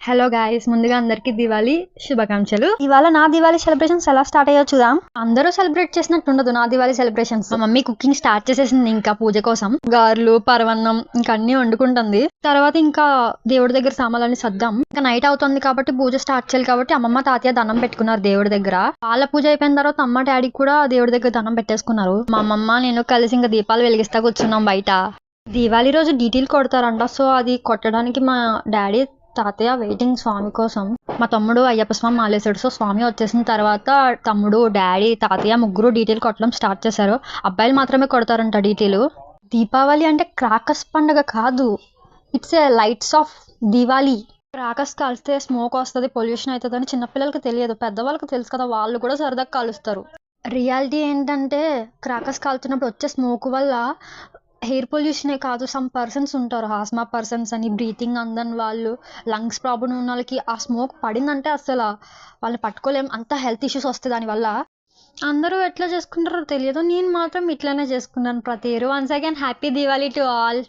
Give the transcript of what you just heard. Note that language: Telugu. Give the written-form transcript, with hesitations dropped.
హలో గాయ్స్, ముందుగా అందరికి దివాళీ శుభాకాంక్షలు. ఇవాళ నా దివాళీ సెలబ్రేషన్స్ ఎలా స్టార్ట్ అయ్యో చూద్దాం. అందరూ సెలబ్రేట్ చేసినట్టు ఉండదు నా దివాళీ సెలబ్రేషన్స్. మా మమ్మీ కుకింగ్ స్టార్ట్ చేసేసింది ఇంకా పూజ కోసం. గారెలు, పరవన్నం ఇంకా అన్ని వండుకుంటుంది. తర్వాత ఇంకా దేవుడి దగ్గర సామాన్లన్నీ సర్దాం. ఇంకా నైట్ అవుతుంది కాబట్టి పూజ స్టార్ట్ చేయాలి కాబట్టి అమ్మమ్మ తాతయ్య దండం పెట్టుకున్నారు దేవుడి దగ్గర. వాళ్ళ పూజ అయిపోయిన తర్వాత అమ్మ డాడీ కూడా దేవుడి దగ్గర దండం పెట్టేసుకున్నారు. మా అమ్మమ్మ నేను కలిసి ఇంకా దీపాలు వెలిగిస్తా కూర్చున్నాం బయట. దీవాళీ రోజు డీటీలు కొడతారంట. సో అది కొట్టడానికి మా డాడీ తాతయ్య వెయిటింగ్ స్వామి కోసం. మా తమ్ముడు అయ్యప్ప స్వామి మాలేశాడు. సో స్వామి వచ్చేసిన తర్వాత తమ్ముడు, డాడీ, తాతయ్య ముగ్గురు డీటీలు కొట్టడం స్టార్ట్ చేశారు. అబ్బాయిలు మాత్రమే కొడతారంట డీటీలు. దీపావళి అంటే క్రాకర్స్ పండుగ కాదు, it's a lights of Diwali. Crackers కాల్స్తే స్మోక్ వస్తుంది, పొల్యూషన్ అవుతుంది అని చిన్నపిల్లలకి తెలియదు, పెద్దవాళ్ళకి తెలుసు కదా, వాళ్ళు కూడా సరదాగా కాలుస్తారు. రియాలిటీ ఏంటంటే క్రాకర్స్ కాల్చినప్పుడు వచ్చే స్మోక్ వల్ల ఎయిర్ పొల్యూషనే కాదు, సమ్ పర్సన్స్ ఉంటారు ఆస్మా పర్సన్స్ అని, బ్రీతింగ్ అందని వాళ్ళు, లంగ్స్ ప్రాబ్లం ఉన్న వాళ్ళకి ఆ స్మోక్ పడిందంటే అసలు వాళ్ళని పట్టుకోలేం, అంత హెల్త్ ఇష్యూస్ వస్తాయి దానివల్ల. అందరూ ఎట్లా చేసుకుంటారో తెలియదు, నేను మాత్రం ఇట్లానే చేసుకున్నాను ప్రతి year. Once again happy Diwali to all.